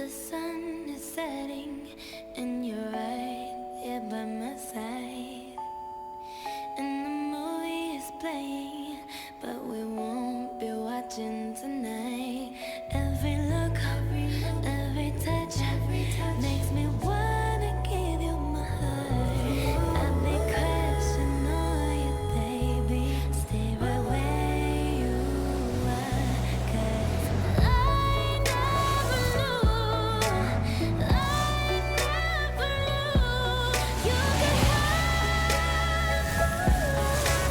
The sun is setting, and you're right here by my side. And the movie is playing, but we won't be watching tonight. Every look, every touch makes me wanna give you my heart. I've been crushing on you, baby. Stay right where you are, 'cause I never knew, I never knew you could hold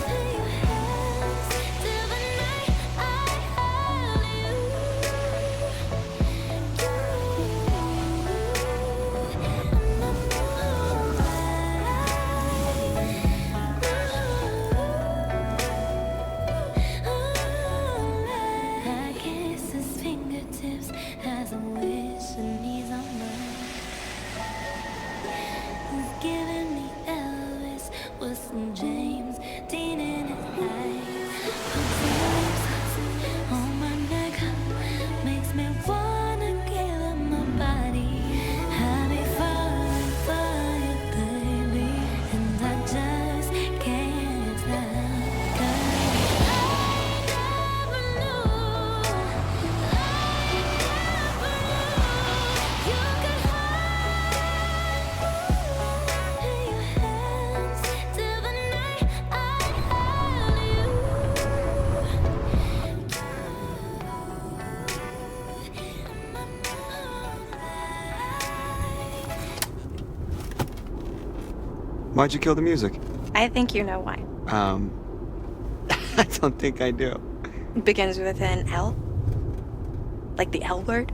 in your hands till the night I held you. I kiss his fingertips as I wish and he's on mine. He's giving me Elvis with some James Dean in his eyes. Puts his lips on my neck, makes me wanna give him my body. I'll be falling for you, baby, and I just can't stop. 'Cause I never knew, I never knew you could hold in your hands till the night I held you. Why'd you kill the music? I think you know why. I don't think I do. It begins with an L. Like the L word.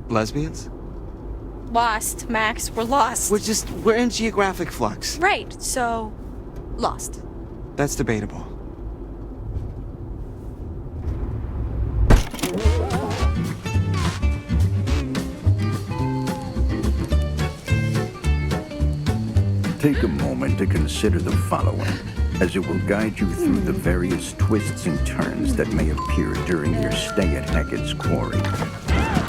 Lesbians? Lost, Max. We're lost. We're in geographic flux. Right, so lost. That's debatable. Take a moment to consider the following, as it will guide you through the various twists and turns that may appear during your stay at Hackett's Quarry.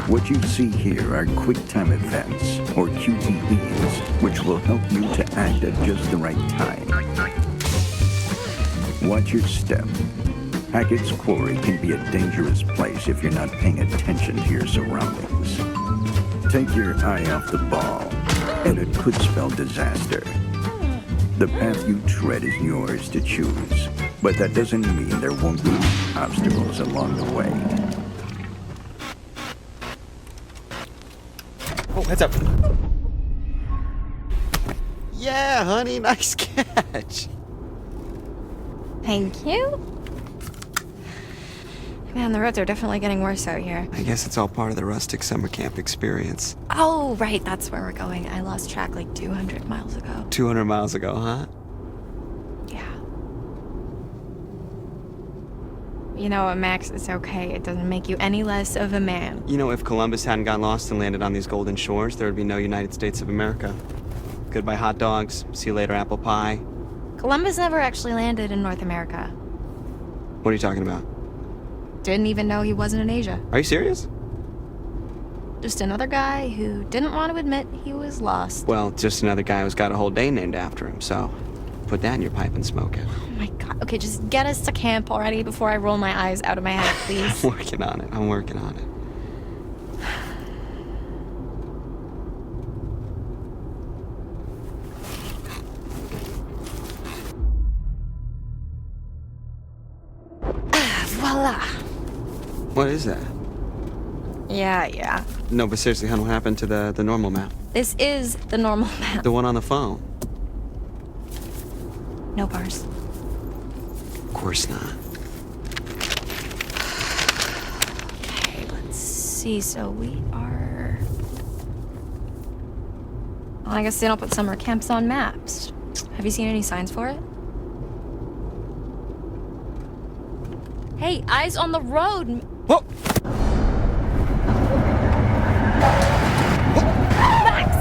What you see here are quick-time events, or QTEs, which will help you to act at just the right time. Watch your step. Hackett's Quarry can be a dangerous place if you're not paying attention to your surroundings. Take your eye off the ball, and it could spell disaster. The path you tread is yours to choose, but that doesn't mean there won't be obstacles along the way. Oh, heads up. Yeah, honey, nice catch. Thank you. Man, the roads are definitely getting worse out here. I guess it's all part of the rustic summer camp experience. Oh, right, that's where we're going. I lost track like 200 miles ago. 200 miles ago, huh? Yeah. You know what, Max? It's okay. It doesn't make you any less of a man. You know, if Columbus hadn't got lost and landed on these golden shores, there would be no United States of America. Goodbye hot dogs, see you later apple pie. Columbus never actually landed in North America. What are you talking about? Didn't even know he wasn't in Asia. Are you serious? Just another guy who didn't want to admit he was lost. Well, just another guy who's got a whole day named after him, so put that in your pipe and smoke it. Oh my god. Okay, just get us to camp already before I roll my eyes out of my head, please. I'm working on it. I'm working on it. Voila. What is that? Yeah. No, but seriously, hon, what happened to the normal map? This is the normal map. The one on the phone? No bars. Of course not. Okay, let's see. So we are... Well, I guess they don't put summer camps on maps. Have you seen any signs for it? Hey, eyes on the road! Whoa! Max!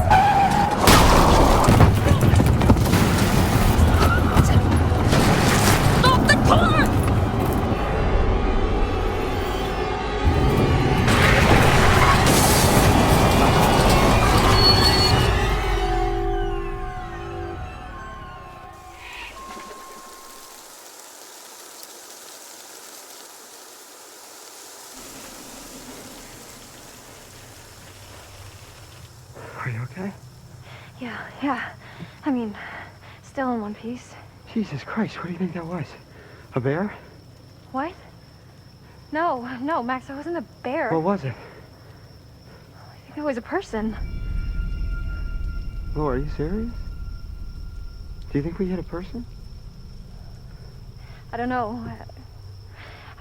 Stop the car! Are you okay? Yeah. I mean, still in one piece. Jesus Christ, what do you think that was? A bear? What? No, Max, it wasn't a bear. What was it? I think it was a person. Laura, are you serious? Do you think we hit a person? I don't know.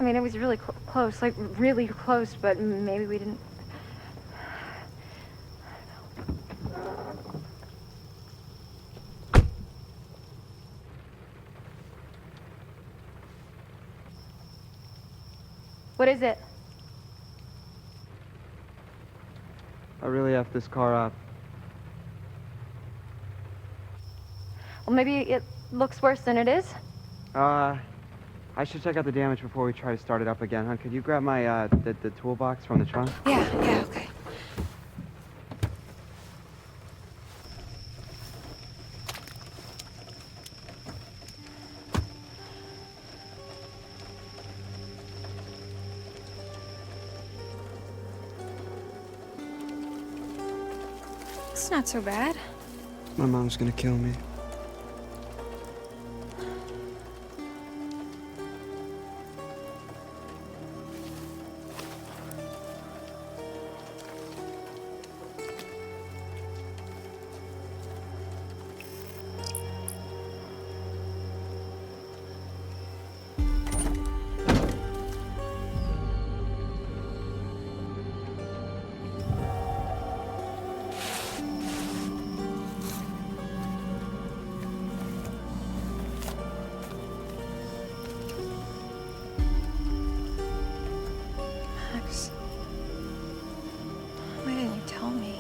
I mean, it was really close, like really close, but maybe we didn't. What is it? I really effed this car up. Well, maybe it looks worse than it is. I should check out the damage before we try to start it up again, huh? Could you grab my, the toolbox from the trunk? Yeah, okay. It's not so bad. My mom's gonna kill me. Max, why didn't you tell me?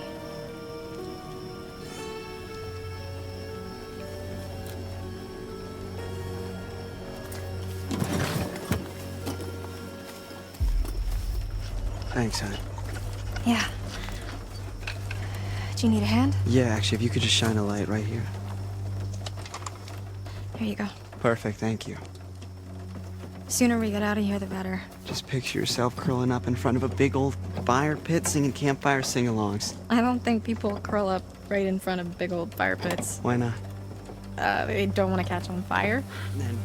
Thanks, hon. Yeah. Do you need a hand? Yeah, actually, if you could just shine a light right here. Here you go. Perfect, thank you. Sooner we get out of here, the better. Just picture yourself curling up in front of a big old fire pit singing campfire sing-alongs. I don't think people curl up right in front of big old fire pits. Why not? They don't want to catch on fire. And then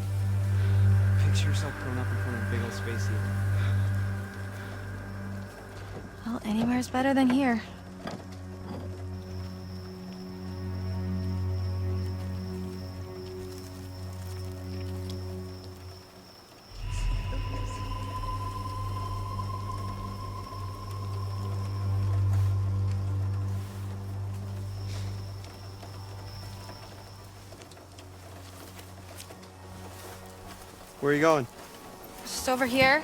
picture yourself curling up in front of a big old space heater. Well, anywhere's better than here. Where are you going? Just over here.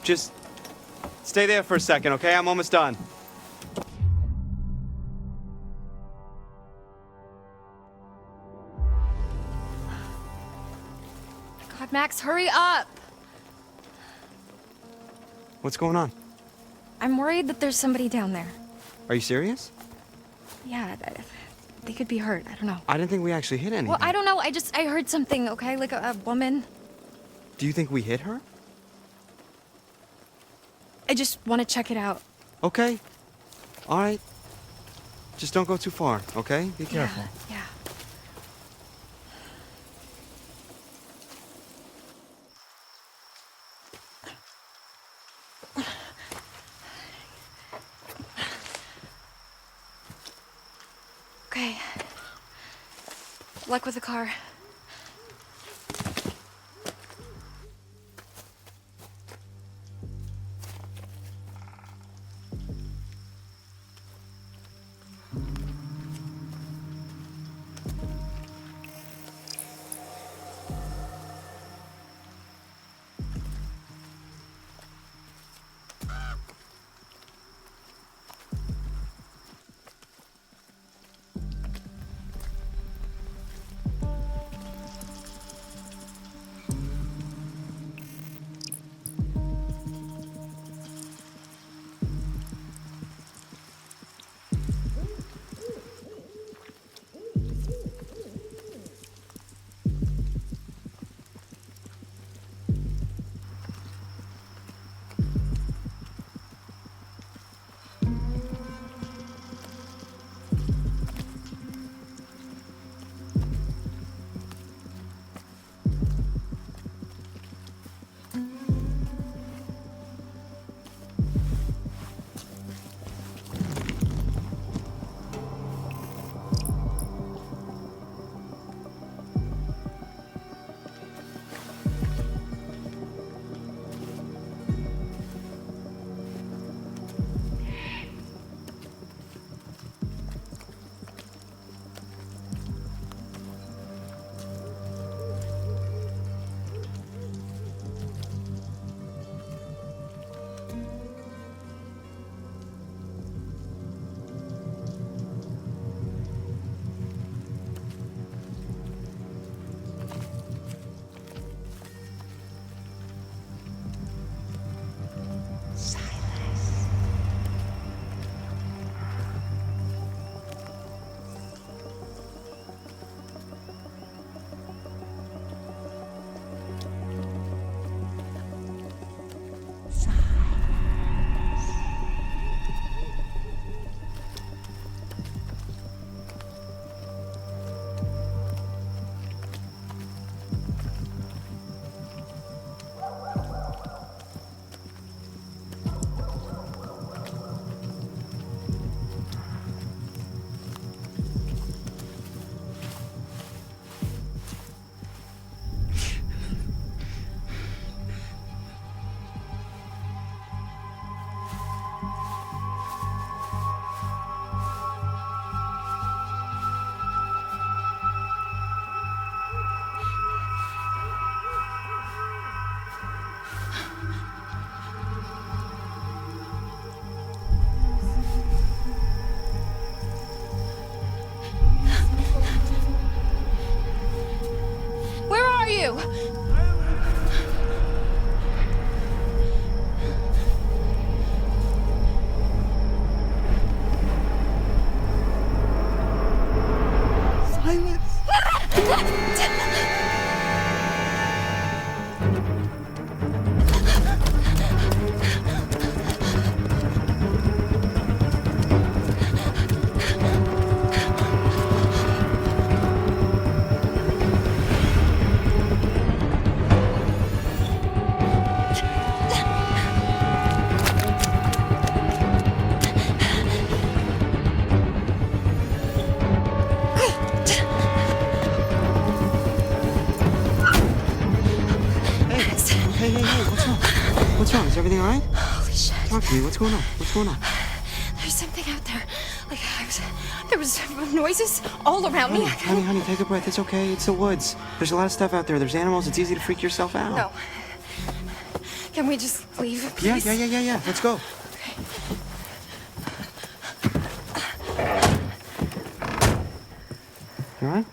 Just stay there for a second, okay? I'm almost done. God, Max, hurry up! What's going on? I'm worried that there's somebody down there. Are you serious? Yeah, they could be hurt. I don't know. I didn't think we actually hit anything. Well, I don't know. I heard something, okay? Like a woman. Do you think we hit her? I just want to check it out. Okay. All right. Just don't go too far, okay? Be careful. Yeah. Okay. Luck with the car. Shit. Talk to me. What's going on? What's going on? There's something out there. Like, there was noises all around me. Honey, take a breath. It's okay. It's the woods. There's a lot of stuff out there. There's animals. It's easy to freak yourself out. No. Can we just leave, please? Yeah. Let's go. You all right?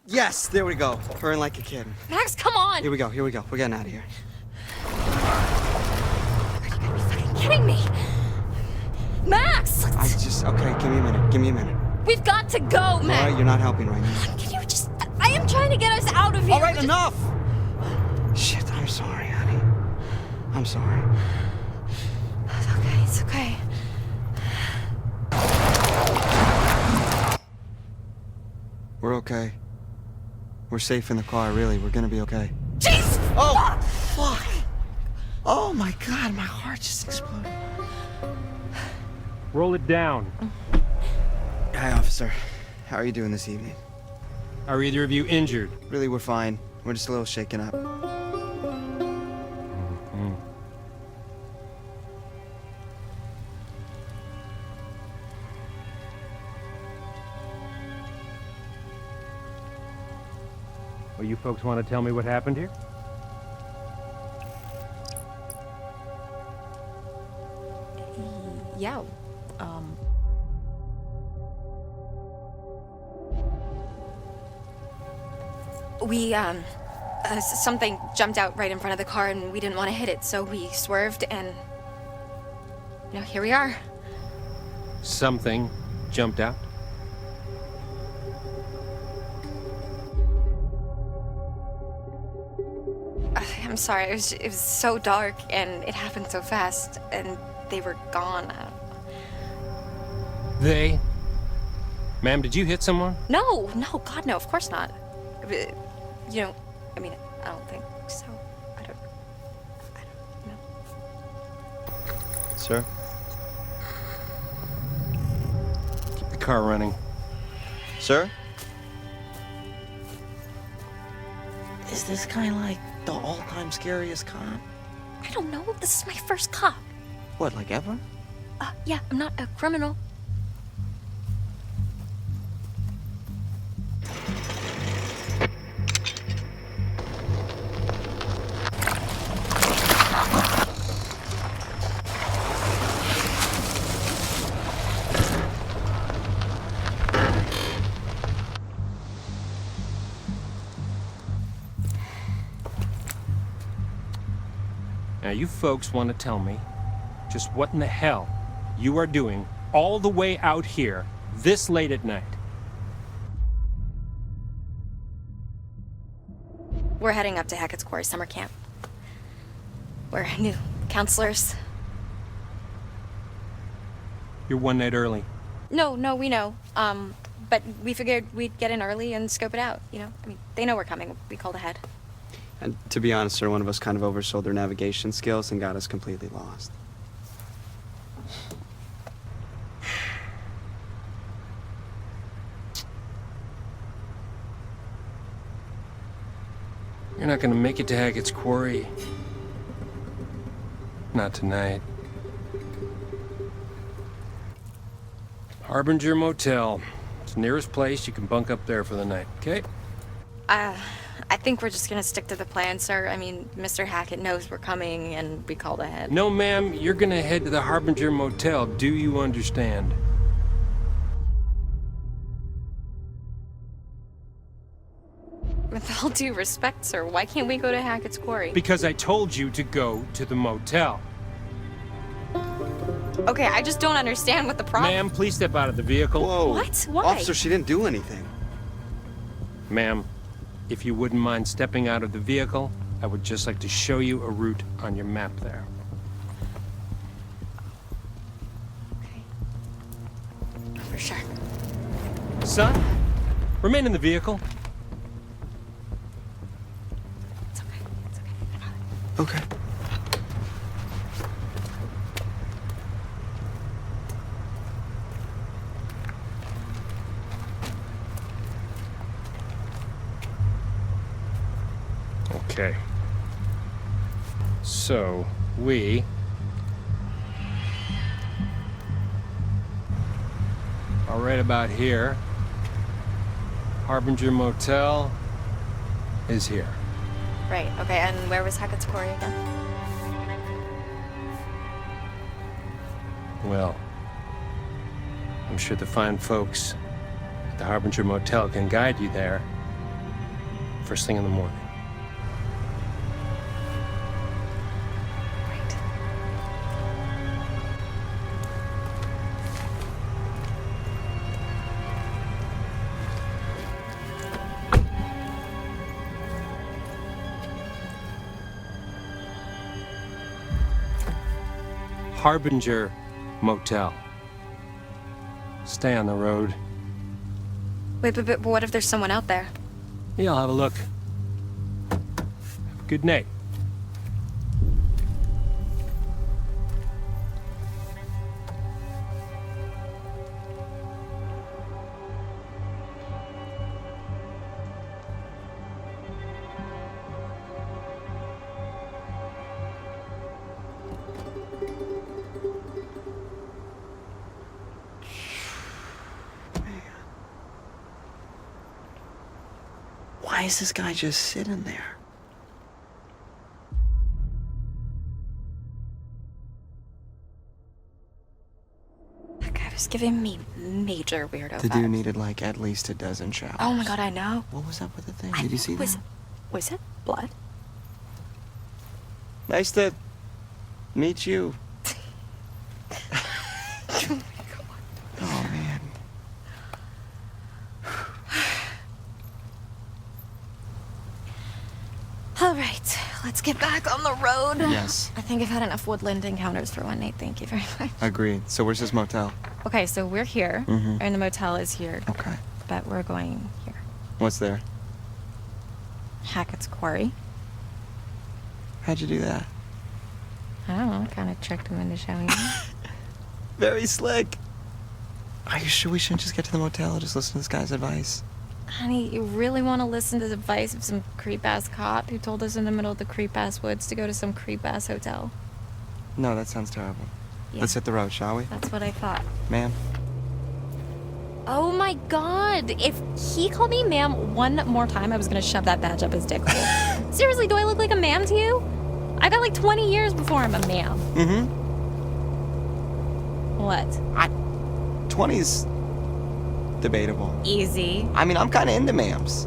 Yes, there we go. Purring like a kid. Max, come on! Here we go. We're getting out of here. Are you gonna be fucking kidding me? Max! Okay, give me a minute. We've got to go, Max! All right, you're not helping right now. Can you just... I am trying to get us out of here. All right, enough! Shit, I'm sorry, honey. I'm sorry. It's okay. We're okay. We're safe in the car, really. We're gonna be okay. Jeez! Oh, fuck! Oh my God, my heart just exploded. Roll it down. Hi, officer. How are you doing this evening? Are either of you injured? Really, we're fine. We're just a little shaken up. Well, you folks want to tell me what happened here? Yeah, something jumped out right in front of the car and we didn't want to hit it, so we swerved and... here we are. Something jumped out? I'm sorry, it was so dark and it happened so fast and they were gone. They? Ma'am, did you hit someone? No, God, no, of course not. I don't think so. I don't know. Sir? Keep the car running. Sir? Is this guy like the all-time scariest cop? I don't know, this is my first cop. What, like ever? Yeah, I'm not a criminal. Now, you folks want to tell me just what in the hell you are doing all the way out here this late at night? We're heading up to Hackett's Quarry summer camp. We're new counselors. You're one night early. No, we know. But we figured we'd get in early and scope it out, they know we're coming. We called ahead. And to be honest, sir, one of us kind of oversold their navigation skills and got us completely lost. You're not gonna make it to Hackett's Quarry. Not tonight. Harbinger Motel. It's the nearest place. You can bunk up there for the night, okay? I think we're just gonna stick to the plan, sir. Mr. Hackett knows we're coming and we called ahead. No, ma'am. You're gonna head to the Harbinger Motel. Do you understand? With all due respect, sir, why can't we go to Hackett's Quarry? Because I told you to go to the motel. Okay, I just don't understand what the problem... Ma'am, please step out of the vehicle. Whoa. What? Why? Officer, she didn't do anything. Ma'am, if you wouldn't mind stepping out of the vehicle, I would just like to show you a route on your map there. Okay. For sure. Son, remain in the vehicle. It's okay. It's okay. Okay. Okay. So, we are right about here. Harbinger Motel is here. Right, okay, and where was Hackett's Quarry again? Well, I'm sure the fine folks at the Harbinger Motel can guide you there first thing in the morning. Right. Harbinger Motel. Stay on the road. Wait, but what if there's someone out there? Yeah, I'll have a look. Have a good night. Why is this guy just sitting there? That guy was giving me major weirdo The vibes. dude needed like at least a dozen showers. Oh my god, I know. What was up with the thing? Did you see that? Was it blood? Nice to meet you. Oh man. All right, let's get back on the road. Yes. I think I've had enough woodland encounters for one night. Thank you very much. Agreed. So where's this motel? Okay, so we're here, and the motel is here, Okay. but we're going here. What's there? Hackett's Quarry. How'd you do that? I don't know, kind of tricked him into showing me. Very slick. Are you sure we shouldn't just get to the motel and just listen to this guy's advice? Honey, you really want to listen to the advice of some creep-ass cop who told us in the middle of the creep-ass woods to go to some creep-ass hotel? No, that sounds terrible. Yeah. Let's hit the road, shall we? That's what I thought. Ma'am? Oh my god! If he called me ma'am one more time, I was gonna shove that badge up his dick hole. Seriously, do I look like a ma'am to you? I got like 20 years before I'm a ma'am. Mm-hmm. What? 20's debatable. Easy. I mean, I'm kind of into ma'ams.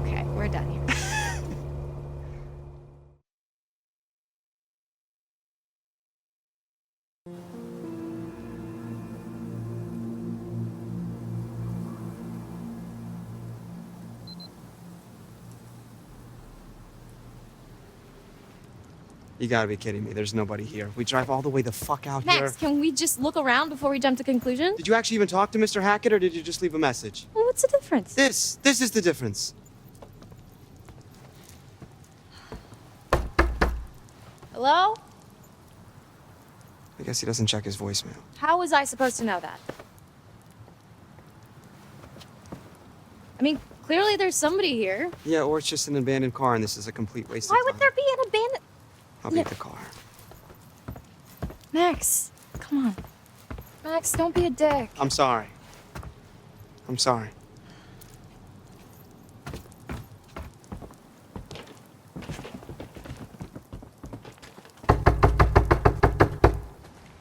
Okay, we're done here. You gotta be kidding me. There's nobody here. We drive all the way the fuck out Max, here. can we just look around before we jump to conclusions? Did you actually even talk to Mr. Hackett, or did you just leave a message? Well, what's the difference? This is the difference. Hello? I guess he doesn't check his voicemail. How was I supposed to know that? I mean, clearly there's somebody here. Yeah, or it's just an abandoned car, and this is a complete waste Why of time. would there be an abandoned... I'll beat the car. Max, come on. Max, don't be a dick. I'm sorry. I'm sorry.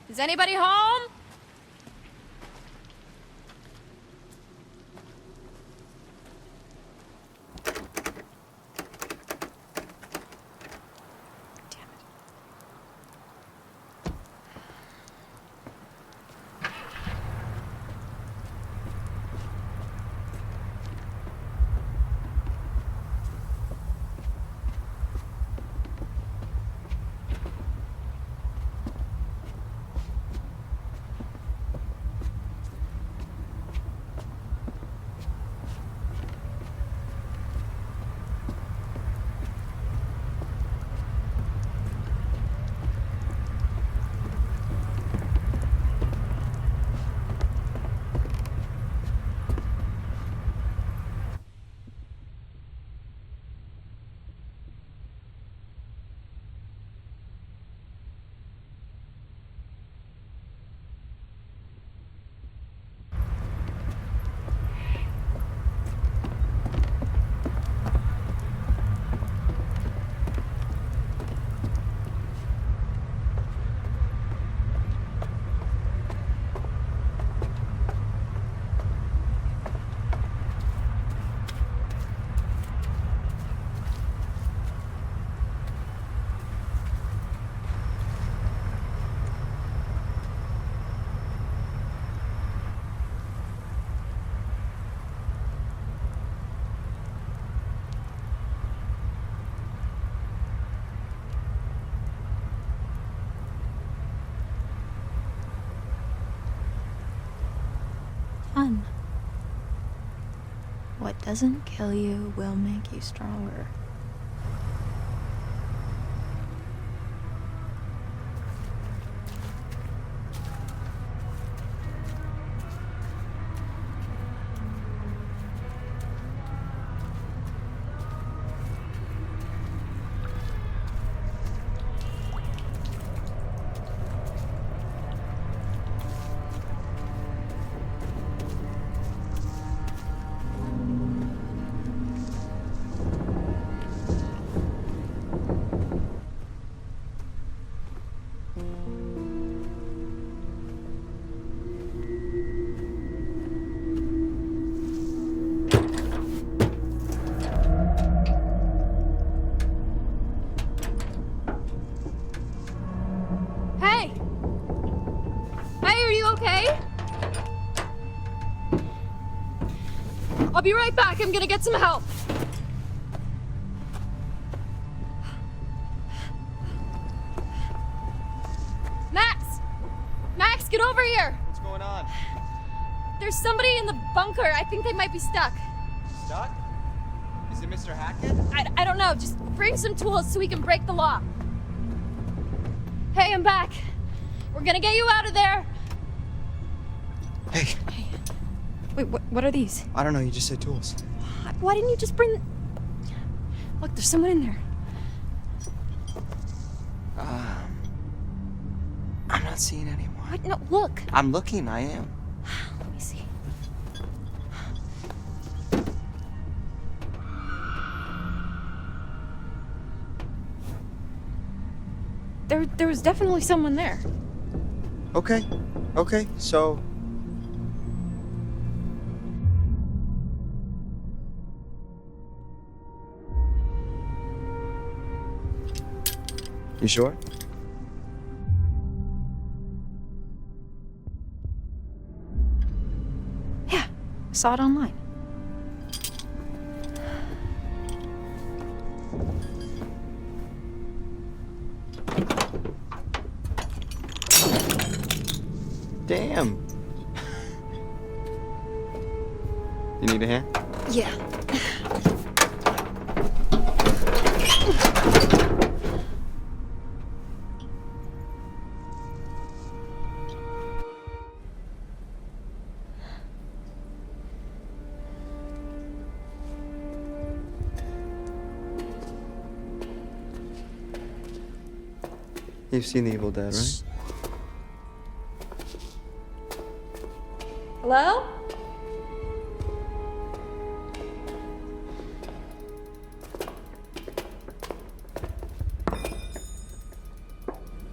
Is anybody home? Damn it. doesn't kill you will make you stronger. Hey! Hey, are you okay? I'll be right back. I'm gonna get some help. Max! Max, get over here! What's going on? There's somebody in the bunker. I think they might be stuck. Stuck? Is it Mr. Hackett? I don't know. Just bring some tools so we can break the lock. Hey, I'm back. We're gonna get you out of there. Hey, Wait, what are these? I don't know, you just said tools. Why didn't you just bring... Look, there's someone in there. I'm not seeing anyone. What? No, look. I'm looking, I am. Let me see. There was definitely someone there. Okay, so... You sure? Yeah, I saw it online. Damn. You need a hand? Yeah. You've seen The Evil Dead, right? Hello?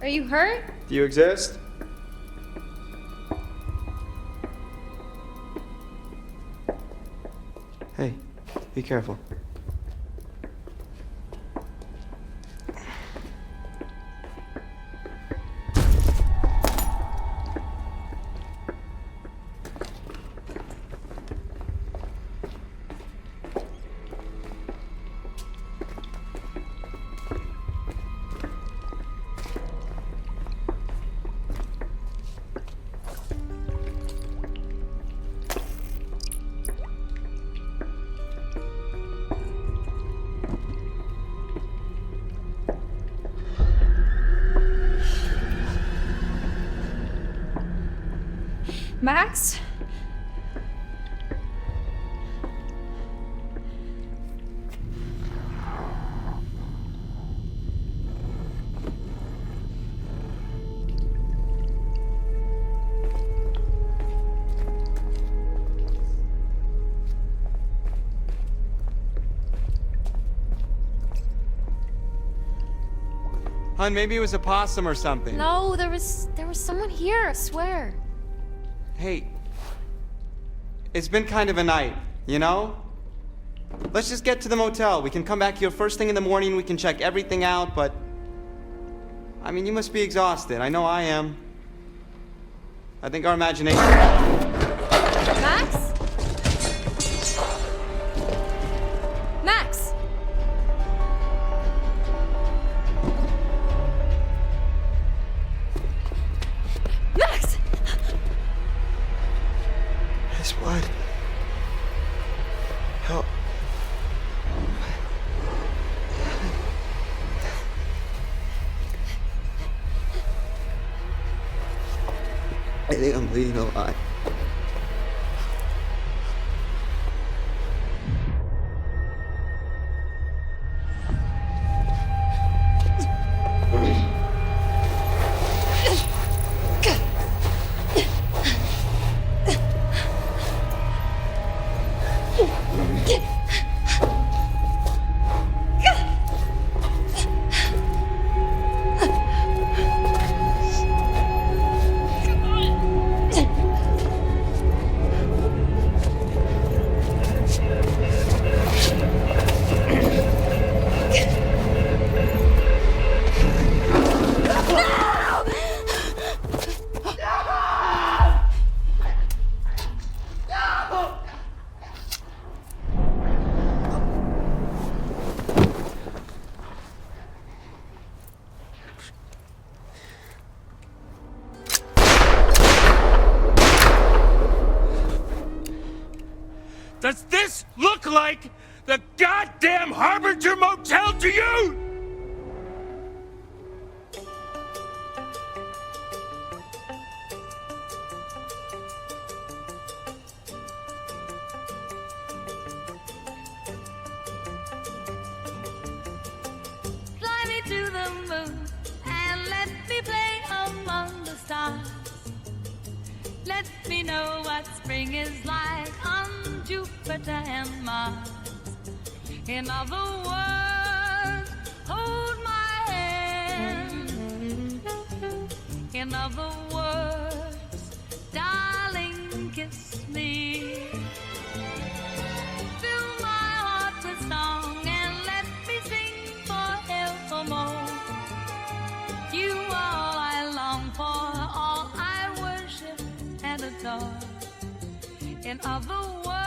Are you hurt? Do you exist? Hey, be careful. Max? Hun, maybe it was a possum or something. No, there was someone here, I swear. Hey, it's been kind of a night, you know? Let's just get to the motel. We can come back here first thing in the morning. We can check everything out, but... I mean, you must be exhausted. I know I am. I think our imagination... Max? Max! Max! His blood. Help. think I'm bleeding a lot. Does this look like the goddamn Harbinger Motel to you? Fly me to the moon and let me play among the stars. Let me know what spring is like on Jupiter and Mars. In other words, hold my hand. In other words, darling, kiss me. Fill my heart with song and let me sing forevermore. You are all I long for, all I worship and adore. In other words,